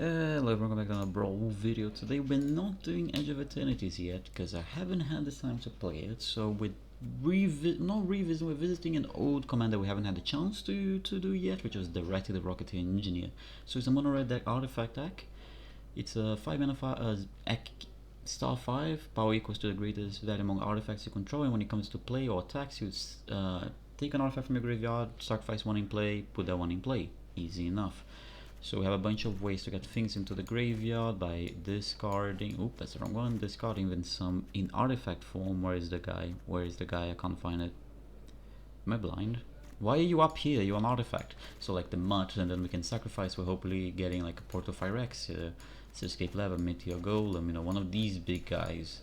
Hello everyone, welcome back to another Brawl video. Today we're not doing Edge of Eternities yet because I haven't had the time to play it. So we're we're visiting an old command that we haven't had the chance to do yet, which was Daretti, the Rocketeer Engineer. So it's a mono red deck artifact deck. It's a 5 mana star 5, power equals to the greatest value among artifacts you control, and when it comes to play or attacks, you take an artifact from your graveyard, sacrifice one in play, put that one in play. Easy enough. So we have a bunch of ways to get things into the graveyard by discarding. Oop, that's the wrong one. Discarding even some in artifact form. Where is the guy? Where is the guy? I can't find it. Am I blind? Why are you up here? You're an artifact. So like the mud, and then we can sacrifice. We're hopefully getting like a Portal Firex, Escape Lava, Meteor Golem, you know, one of these big guys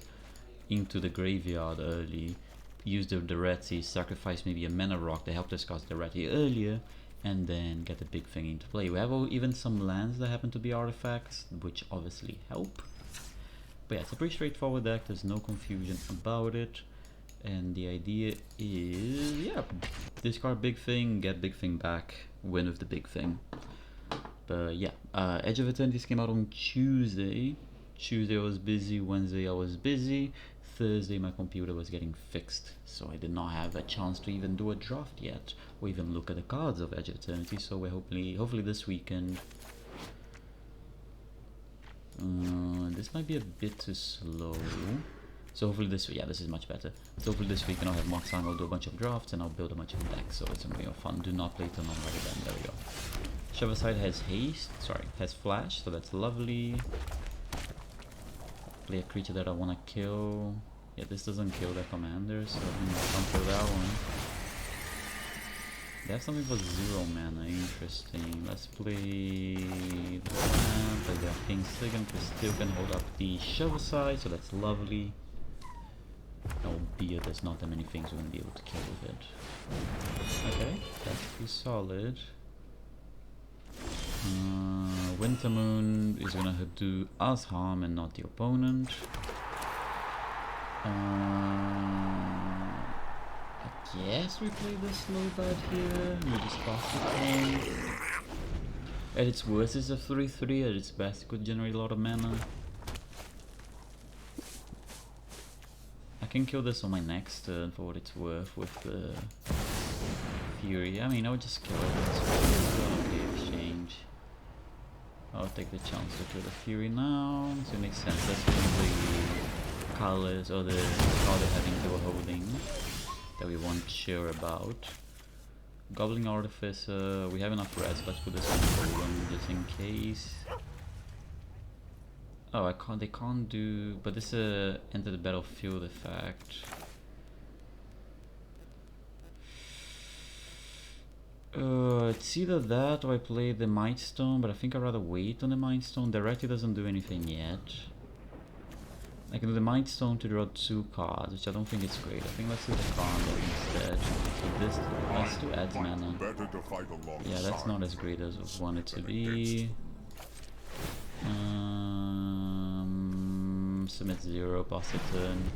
into the graveyard early. Use the Daretti, sacrifice maybe a mana rock to help us cast Daretti earlier, and then get the big thing into play. We have even some lands that happen to be artifacts, which obviously help. But yeah, it's a pretty straightforward deck, there's no confusion about it. And the idea is, yeah, discard big thing, get big thing back, win with the big thing. But yeah, Edge of Eternities came out on Tuesday. Tuesday I was busy, Wednesday I was busy, Thursday my computer was getting fixed, so I did not have a chance to even do a draft yet, or even look at the cards of Edge of Eternity. So we're hopefully this weekend. This might be a bit too slow. So hopefully this is much better. So hopefully this weekend I'll have more time, I'll do a bunch of drafts and I'll build a bunch of decks, so it's gonna be fun. Do not play to non-ready then, there we go. Shovelcide has haste, has flash, so that's lovely. Play a creature that I want to kill. Yeah, this doesn't kill their commander, so I can't kill that one. They have something for 0 mana, interesting. Let's play the land, play their King Sigurd, we still can hold up the Shovelcide, so that's lovely. Albeit there's not that many things we're going to be able to kill with it. Okay, that's pretty solid. Winter Moon is gonna do us harm and not the opponent. I guess we play this slow bad here. We just pass the turn. At its worst it's a 3/3, at its best it could generate a lot of mana. I can kill this on my next turn for what it's worth with the Fury. I mean, I would just kill it. It's exchange. I'll take the chance to kill the Fury now, so it makes sense. That's one of the colors or the card they have into a holding that we weren't sure about. Goblin Artificer, we have enough reds, let's put this on Golem just in case. Oh, they can't do, but this enter the battlefield effect. It's either that or I play the Might Stone, but I think I'd rather wait on the Might Stone. Daretti doesn't do anything yet. I can do the Might Stone to draw 2 cards, which I don't think is great. I think let's do the Carnival instead. So this still adds mana. Yeah, that's not as great as I want it to be. Submit 0, pass the turn.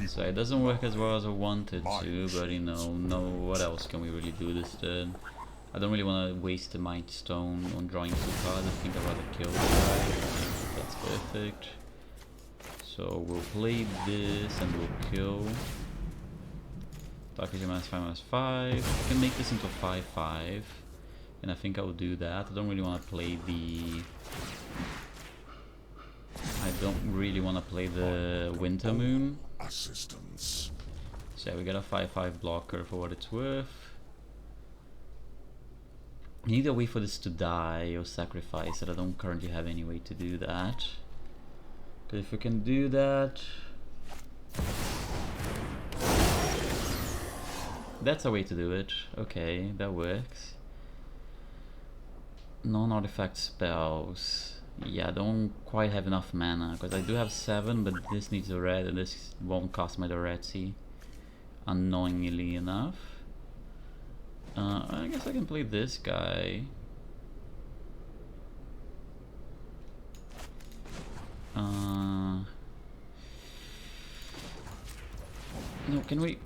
So it doesn't work as well as I wanted to, but you know, what else can we really do this turn? I don't really want to waste the Might Stone on drawing 2 cards. I think I'd rather kill the guy. That's perfect. So we'll play this and we'll kill. Dark Vision -5/5. I can make this into 5/5, and I think I will do that. I don't really want to play the Winter Moon. Assistance. So yeah, we got a 5/5 blocker for what it's worth. I need to wait for this to die or sacrifice it. I don't currently have any way to do that. But if we can do that, that's a way to do it. Okay, that works. Non-artifact spells. Yeah, I don't quite have enough mana, because I do have 7, but this needs a red, and this won't cost my Daretti, annoyingly enough. I guess I can play this guy. No, can we...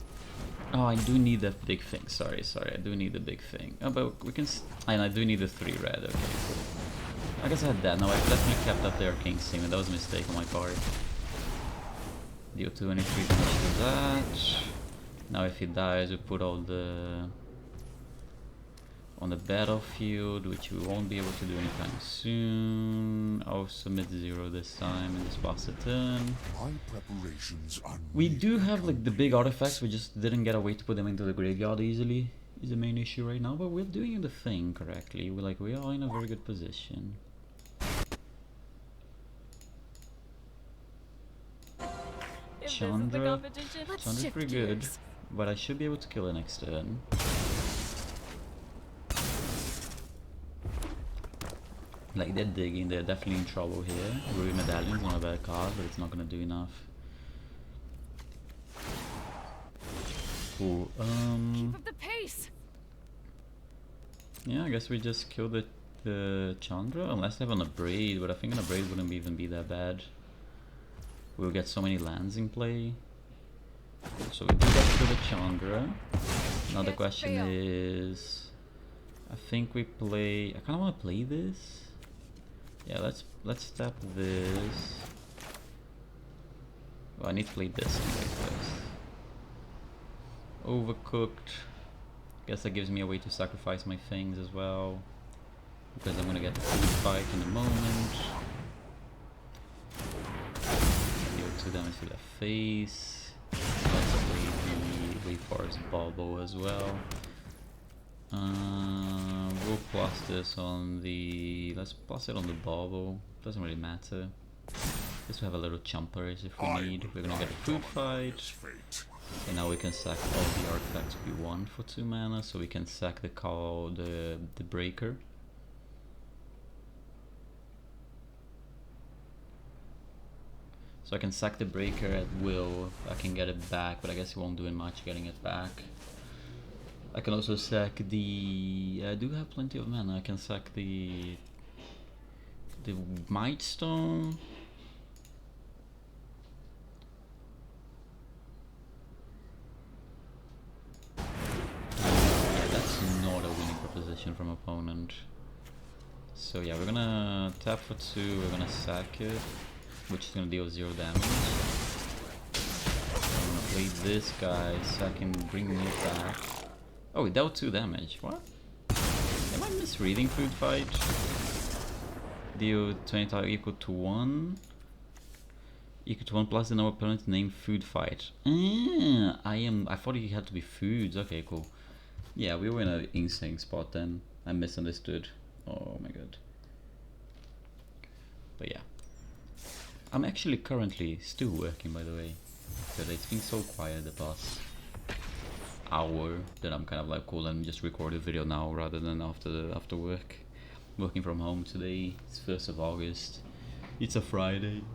Oh, I do need that big thing. Sorry, I do need the big thing. Oh, but we can... And I do need the 3 red, okay. I guess I had that. No, I definitely kept up the Arcane Sting. That was a mistake on my part. Deal 23 damage to that. Now if he dies, we put all the on the battlefield, which we won't be able to do anytime soon. I'll submit 0 this time and just pass the turn. We do have like the big artifacts, we just didn't get a way to put them into the graveyard easily. Is the main issue right now, but we're doing the thing correctly. We are in a very good position. Chandra's pretty good, but I should be able to kill her next turn. Like, they're digging, they're definitely in trouble here. Ruby Medallion's not a bad card, but it's not gonna do enough. Cool, Keep up the pace. Yeah, I guess we just kill the Chandra, unless they have an Abrade, but I think an Abrade wouldn't even be that bad. We'll get so many lands in play. So we do that to the Chandra. Now the question is, I think we play, I kinda wanna play this. Yeah, let's tap this. Well, I need to play this anyway first. Overcooked. Guess that gives me a way to sacrifice my things as well, because I'm gonna get the food fight in a moment. Deal 2 damage to the face. Let's play the Wayfarer's Bauble as well. We'll plus this on the... let's plus it on the Bauble. Doesn't really matter. Just to have a little chumpers if we need. We're gonna get a food fight. And now we can sack all the artifacts we want for 2 mana, so we can sack the breaker. So I can sack the breaker at will. I can get it back, but I guess it won't do much getting it back. I can also sack the... I do have plenty of mana. I can sack the Might Stone. Yeah, that's not a winning proposition from opponent. So yeah, we're gonna tap for 2, we're gonna sack it, which is gonna deal 0 damage. I'm gonna play this guy so I can bring me back. Oh, it dealt 2 damage. What? Am I misreading food fight? Deal 20 equal to 1. Equal to 1 plus the number of opponent's name food fight. I thought it had to be foods. Okay, cool. Yeah, we were in an insane spot then. I misunderstood. Oh my god. But yeah. I'm actually currently still working, by the way. Because it's been so quiet the past hour that I'm kind of like, cool, let me just record a video now rather than after work. Working from home today. It's 1st of August. It's a Friday.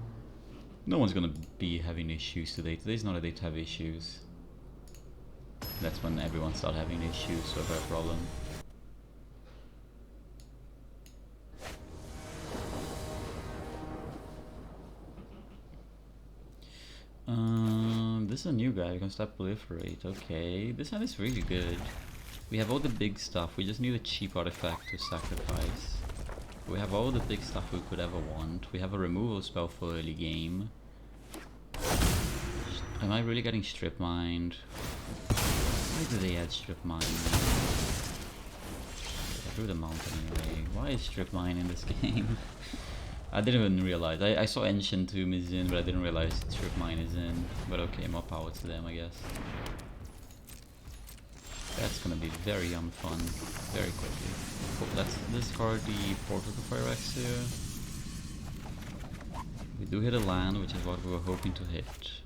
No one's gonna be having issues today. Today's not a day to have issues. That's when everyone starts having issues, so I have a problem. This is a new guy, we can start proliferate. Okay, this hand is really good. We have all the big stuff, we just need a cheap artifact to sacrifice. We have all the big stuff we could ever want. We have a removal spell for early game. Am I really getting strip mined? Why do they add strip mine? I threw the mountain anyway. Why is strip mine in this game? I didn't even realize. I saw Ancient Tomb is in, but I didn't realize strip mine is in. But okay, more power to them, I guess. That's gonna be very unfun, very quickly. Cool, let's discard the Portal to Phyrexia. We do hit a land, which is what we were hoping to hit.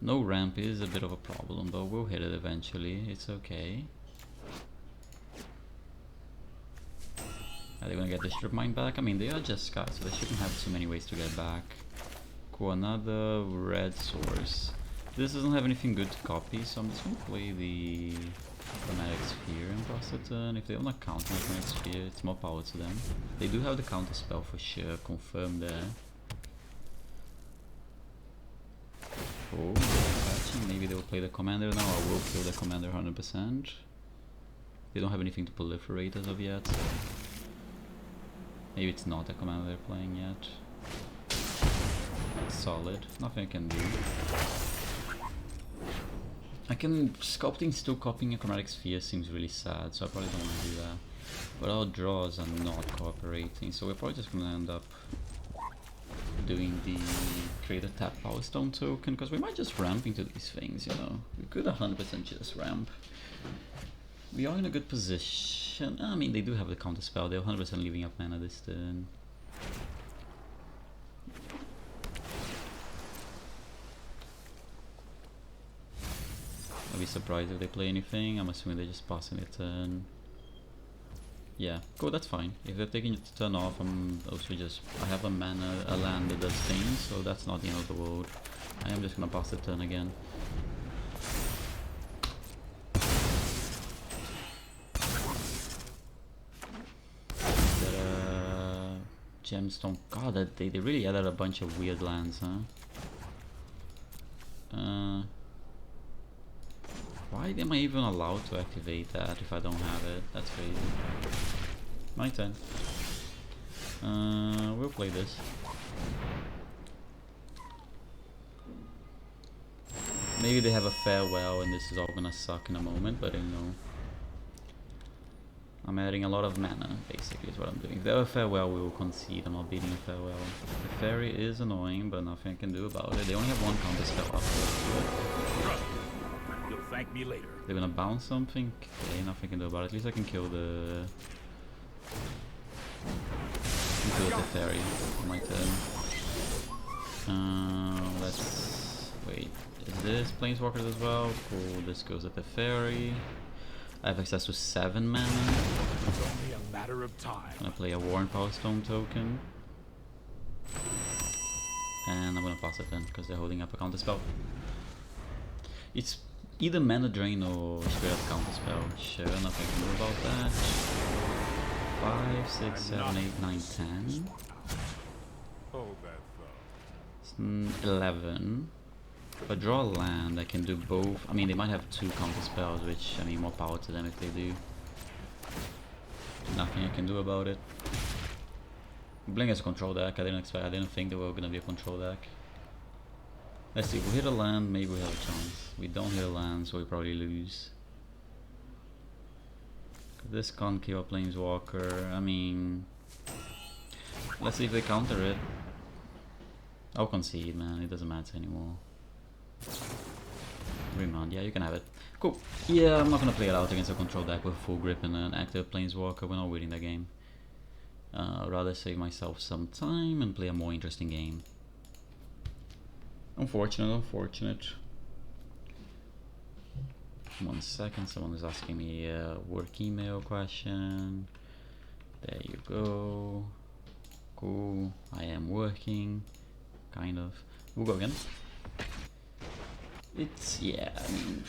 No ramp is a bit of a problem, but we'll hit it eventually, it's okay. Are they gonna get the strip mine back? I mean, they are just Sky, so they shouldn't have too many ways to get back. Cool, another red source. This doesn't have anything good to copy, so I'm just gonna play the Chromatic Sphere and pass the turn. If they don't counter the Chromatic Sphere, it's more power to them. They do have the counter spell for sure, confirmed there. Oh, maybe they will play the commander now, or will kill the commander 100%. They don't have anything to proliferate as of yet. Maybe it's not a commander they're playing yet. That's solid. Nothing I can do. Sculpting still copying a chromatic sphere seems really sad, so I probably don't want to do that. But our draws are not cooperating, so we're probably just gonna end up doing the create a tap power stone token, because we might just ramp into these things, you know. We could 100% just ramp. We are in a good position. I mean, they do have the counter spell, they're 100% leaving up mana this turn. I'll be surprised if they play anything. I'm assuming they're just passing their turn. Yeah, cool, that's fine. If they're taking it to turn off, I'm also just... I have a land that does things, so that's not the end of the world. I am just gonna pass the turn again. Gemstone. God, they really added a bunch of weird lands, huh? Why am I even allowed to activate that if I don't have it? That's crazy. My turn. We'll play this. Maybe they have a farewell and this is all gonna suck in a moment, but I don't know. I'm adding a lot of mana, basically, is what I'm doing. If they have a farewell, we will concede. I'm not beating a farewell. The fairy is annoying, but nothing I can do about it. They only have one counter spell up. You'll thank me later. They're gonna bounce something. Okay, nothing I can do about it. At least I can kill the... kill the fairy on my turn. Let's... wait. Is this Planeswalkers as well? Cool, this goes at the fairy. I have access to 7 mana. It's only a matter of time. I'm gonna play a Warren Power Stone token. And I'm gonna pass it then, because they're holding up a counter spell. It's either mana drain or straight up counter spell. Sure, nothing I can do about that. 5, 6, 7, 8, 9, 10. Hold that thought. 11. If I draw a land, I can do both. I mean, they might have 2 counter spells, which, I mean, more power to them if they do. Nothing I can do about it. I'm playing as a control deck. I didn't think they were gonna be a control deck. Let's see, if we hit a land, maybe we have a chance. We don't hit a land, so we probably lose. This can't kill a Planeswalker. I mean, let's see if they counter it. I'll concede, man. It doesn't matter anymore. Remand, yeah, you can have it. Cool. Yeah, I'm not gonna play it out against a control deck with full grip and an active Planeswalker. We're not winning that game. Rather save myself some time and play a more interesting game. Unfortunate. 1 second, someone is asking me a work email question. There you go. Cool. I am working. Kind of. We'll go again. It's, yeah, I mean,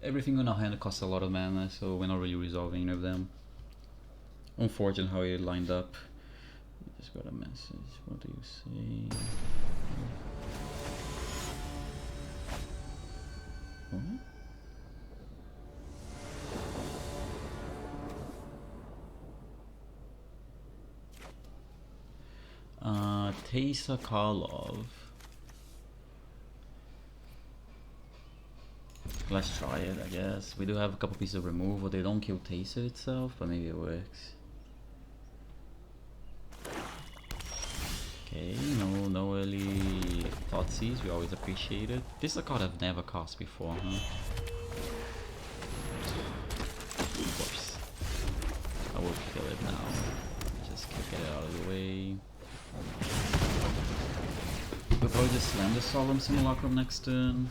everything on our hand costs a lot of mana, so we're not really resolving any of them. Unfortunate how it lined up. Just got a message. What do you say? What? Teysa Karlov. Let's try it, I guess. We do have a couple pieces of removal. They don't kill Teysa itself, but maybe it works. Okay, no early thoughtseize. We always appreciate it. This is a card I've never cast before, huh? Of course. I will kill it now. Just get it out of the way. We'll probably just slam the Solemn Simulacrum next turn.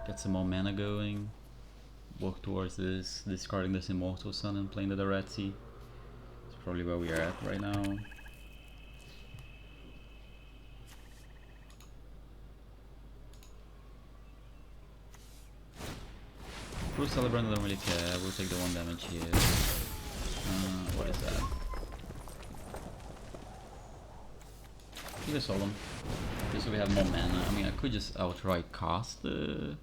Get some more mana going. Work towards this, discarding this Immortal Sun and playing the Daretti. That's probably where we are at right now. Cruel Celebrant, I don't really care. We'll take the 1 damage here. What is that? Keep the Solemn. Just so we have more mana. I mean, I could just outright cast the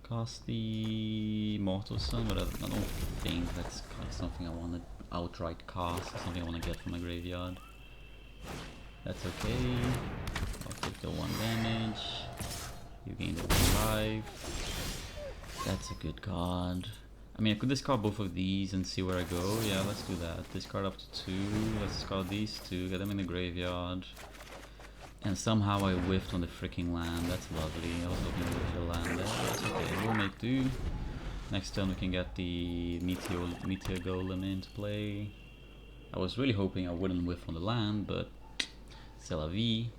cast the Mortal Sun, but I don't think that's something I want to outright cast, or something I want to get from my graveyard. That's okay. I'll take the 1 damage. You gain the 1 life. That's a good card. I mean, I could discard both of these and see where I go. Yeah, let's do that. Discard up to 2. Let's discard these 2. Get them in the graveyard. And somehow I whiffed on the freaking land. That's lovely. I was hoping to hit a land there. That's okay. We'll make do. Next turn we can get the Meteor Golem into play. I was really hoping I wouldn't whiff on the land, but c'est la vie.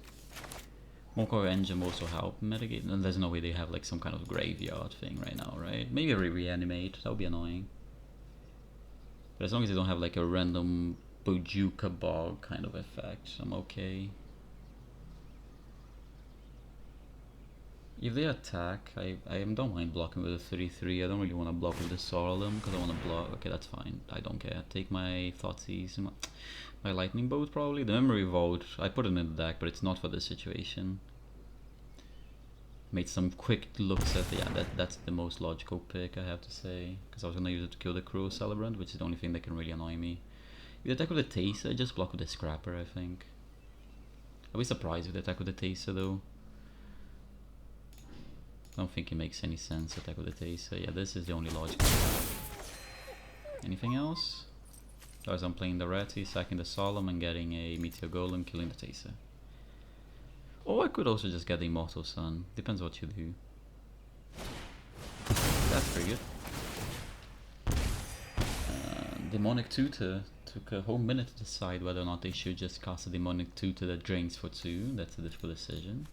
Moncore Engine will also help mitigate. And there's no way they have like some kind of graveyard thing right now, right? Maybe reanimate. That would be annoying. But as long as they don't have like a random Bojuka Bog kind of effect, I'm okay. If they attack, I don't mind blocking with a 33. I don't really want to block with the Solemn because I want to block. Okay, that's fine. I don't care. Take my Thoughtseize, my Lightning Bolt probably. The Memory Vault, I put it in the deck, but it's not for this situation. Made some quick looks at that's the most logical pick, I have to say, because I was gonna use it to kill the Cruel Celebrant, which is the only thing that can really annoy me. If you attack with a Taser, just block with the Scrapper, I think. I'll be surprised if they attack with the Taser though. I don't think it makes any sense to attack with the Taser. Yeah, this is the only logical attack. Anything else? As I'm playing Daretti, sacking the Solemn and getting a Meteor Golem, killing the Taser. Or I could also just get the Immortal Sun. Depends what you do. That's pretty good. Demonic Tutor took a whole minute to decide whether or not they should just cast a Demonic Tutor that drains for 2. That's a difficult decision.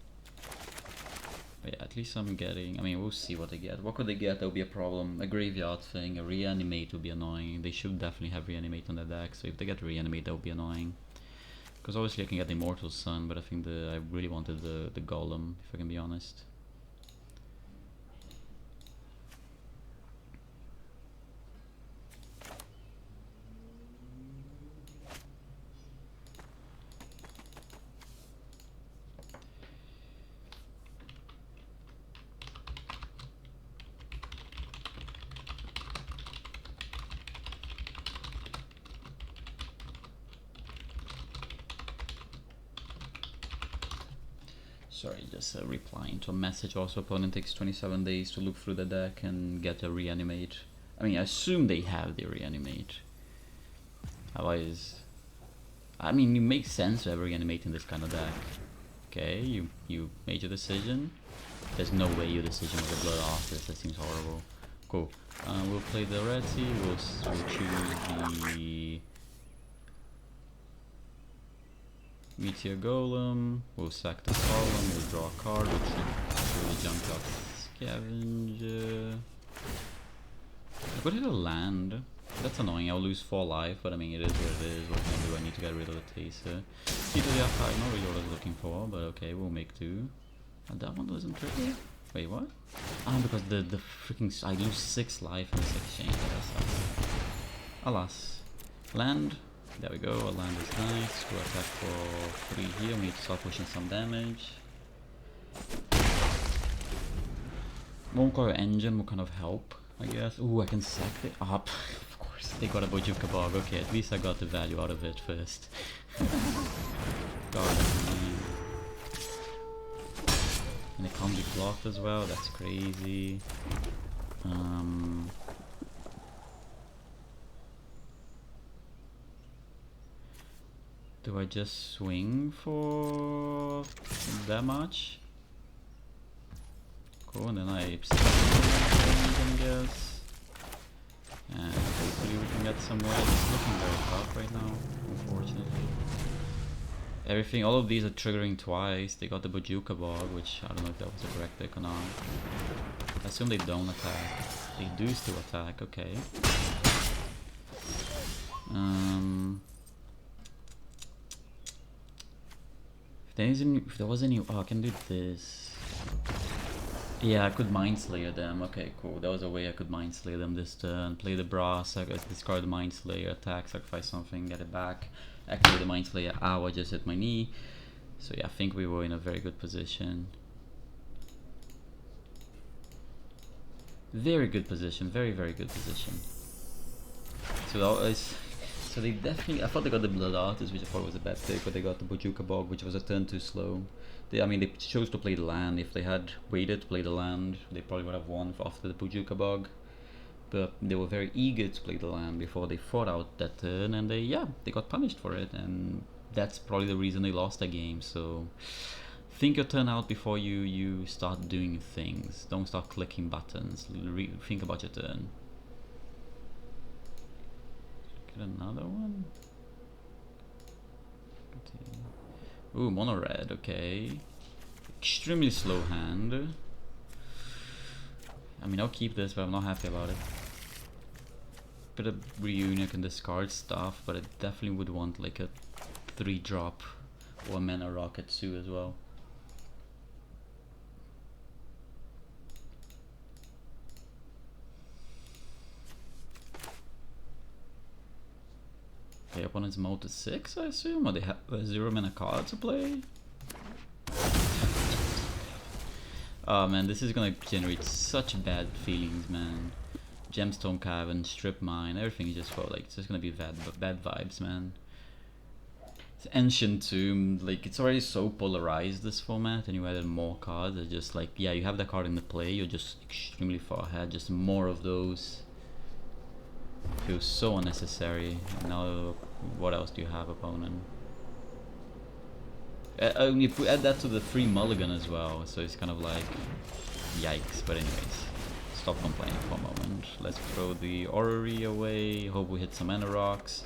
But yeah, at least I'm getting, I mean, we'll see what they get. What could they get that would be a problem? A graveyard thing, a reanimate would be annoying. They should definitely have reanimate on their deck, so if they get reanimate, that would be annoying. Because obviously I can get the Immortal Sun, but I think I really wanted the Golem, if I can be honest. Sorry, just replying to a message. Also, opponent takes 27 days to look through the deck and get a reanimate. I mean, I assume they have the reanimate. Otherwise, I mean, it makes sense to have reanimate in this kind of deck. Okay, you made your decision. There's no way your decision was a Blood Artist. That seems horrible. Cool. We'll play the Daretti. We'll choose the Meteor Golem, we'll sack the Solemn, we'll draw a card, we'll the Junkyard Scavenger. I could hit a land. That's annoying, I'll lose 4 life, but I mean it is what it is. What can I do? I need to get rid of the Taser. Key to the Archive, not really what I was looking for, but okay, we'll make do. And that one doesn't trigger? Wait, what? Ah, because the freaking I lose 6 life in this exchange. That sucks. Alas. Land. There we go, a land is nice. We'll attack for 3 here, we need to start pushing some damage. Moncore Engine will kind of help, I guess. Ooh, I can sack it up. Of course, they got a Bojuka Bog. Okay, at least I got the value out of it first. God, and it can't be blocked as well, that's crazy. Do I just swing for that much? Cool, and then I guess. And hopefully we can get somewhere. It's looking very tough right now, unfortunately. Everything, all of these are triggering twice. They got the Bojuka Bog, which I don't know if that was the correct pick or not. I assume they don't attack. They do still attack, okay. If there was any, oh, I can do this. Yeah, I could Mind Slayer them. Okay, cool. That was a way I could Mind Slayer them this turn. Play the Brass, discard the Mind Slayer, attack, sacrifice something, get it back. Activate the Mind Slayer. Ow, I just hit my knee. So yeah, I think we were in a very good position. Very good position, very good position. So that was, so they definitely, I thought they got the Blood Artist, which I thought was a bad pick, but they got the Bojuka Bog, which was a turn too slow. I mean, they chose to play the land. If they had waited to play the land, they probably would have won after the Bojuka Bog. But they were very eager to play the land before they fought out that turn, and they got punished for it, and that's probably the reason they lost the game. So think your turn out before you start doing things. Don't start clicking buttons. Think about your turn. Get another one. Ooh, mono red. Okay. Extremely slow hand. I mean, I'll keep this, but I'm not happy about it. Bit of reunion, can discard stuff, but I definitely would want like a 3-drop or a mana rocket too as well. Okay, opponent's mode to 6, I assume, or they have a 0 mana card to play. Oh man, this is gonna generate such bad feelings, man. Gemstone Cavern, Strip Mine, everything just felt like it's just gonna be bad vibes, man. It's Ancient Tomb, like it's already so polarized, this format, and you added more cards. It's just like, yeah, you have the card in the play, you're just extremely far ahead, just more of those. Feels so unnecessary. Now, what else do you have, opponent? You add that to the 3 mulligan as well, so it's kind of like, yikes. But anyways, stop complaining for a moment. Let's throw the Orrery away, hope we hit some mana rocks.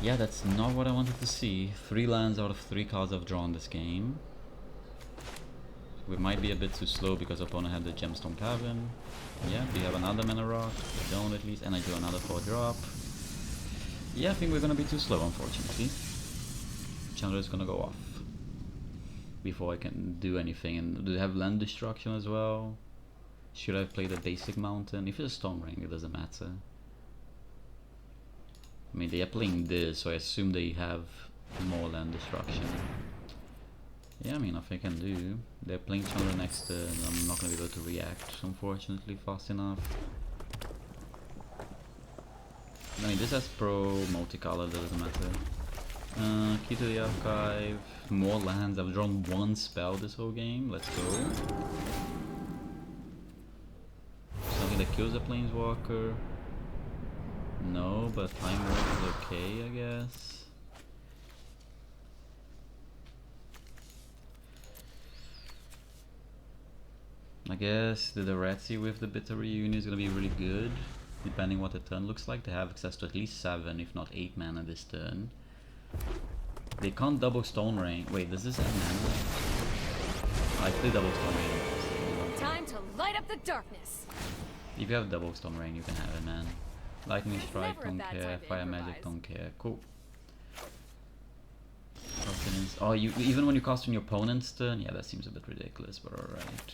Yeah, that's not what I wanted to see. 3 lands out of 3 cards I've drawn this game. We might be a bit too slow because opponent had the Gemstone Cavern. Yeah, we have another mana rock, we don't at least, and I do another 4-drop. Yeah, I think we're gonna be too slow, unfortunately. Chandra is gonna go off before I can do anything. And do they have land destruction as well? Should I play the basic mountain? If it's a Stone Ring, it doesn't matter. I mean, they are playing this, so I assume they have more land destruction. Yeah, I mean, nothing I can do. They're playing Chandra next turn, and I'm not gonna be able to react, unfortunately, fast enough. I mean, this has pro multicolor, doesn't matter. Key to the Archive, more lands. I've drawn 1 spell this whole game. Let's go. Something that kills a Planeswalker. No, but Time Warp is okay, I guess. I guess the Daretti with the Bitter Reunion is gonna be really good, depending what the turn looks like. They have access to at least 7, if not 8 mana this turn. They can't double Stone Rain. Wait, does this add mana? I play double Stone Rain. Time to light up the darkness. If you have double Stone Rain, you can have it, man. Lightning Strike, don't care. Fire Magic, don't care. Cool. Oh, you even when you cast on your opponent's turn? Yeah, that seems a bit ridiculous, but alright.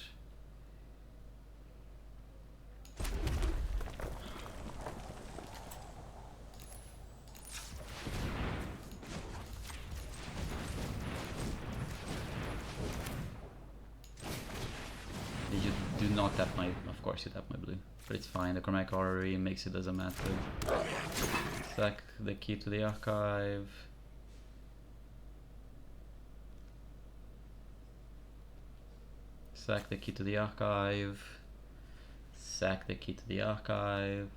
You do not tap my, of course you tap my blue, but it's fine. The Chromatic Orrery makes it doesn't matter. Sack the Key to the Archive. Sack the Key to the Archive. Sack the Key to the Archive.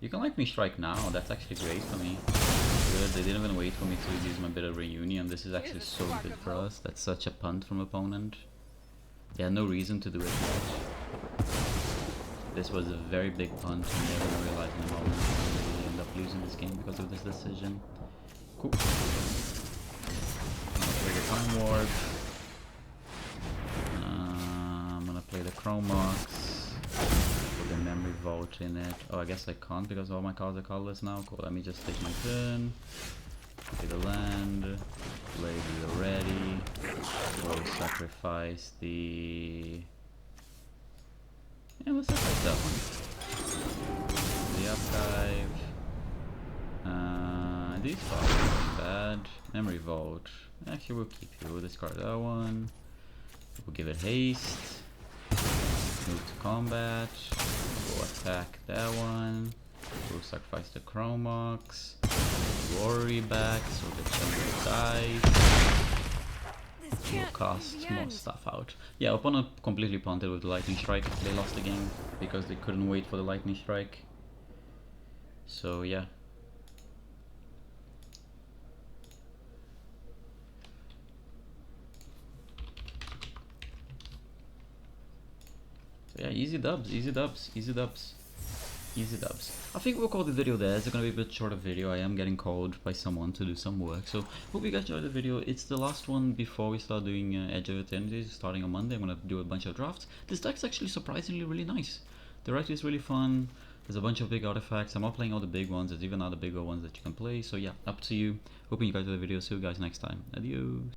You can Lightning Strike now, that's actually great for me. Good, they didn't even wait for me to use my Bitter Reunion. This is actually so good for us. That's such a punt from opponent. They had no reason to do it. This was a very big punt, and they're gonna realize in a moment that they end up losing this game because of this decision. Cool. I'm gonna play the Time Warp. I'm gonna play the Chromox. Put the Memory Vault in it. Oh, I guess I can't because all my cards are colorless now. Cool, let me just take my turn. Play the land. Play the Daretti. We'll sacrifice the... Yeah, let's sacrifice that one. The Archive. These cards aren't bad. Memory Vault. Actually, we'll keep you. We'll discard that one. We'll give it haste. Move to combat. Go attack that one. Go sacrifice the Chromox. Worry back so the champion dies. This We'll can't cast be the more end. stuff out. Yeah, opponent completely punted with the lightning strike. They lost the game because they couldn't wait for the lightning strike. So yeah. So yeah, easy dubs, easy dubs, easy dubs. Easy dubs. I think we'll call the video there. It's gonna be a bit shorter video. I am getting called by someone to do some work. So hope you guys enjoyed the video. It's the last one before we start doing Edge of Eternity starting on Monday. I'm gonna do a bunch of drafts. This deck's actually surprisingly really nice. The Daretti is really fun. There's a bunch of big artifacts. I'm not playing all the big ones. There's even other bigger ones that you can play. So yeah, up to you. Hoping you guys enjoyed the video. See you guys next time. Adios.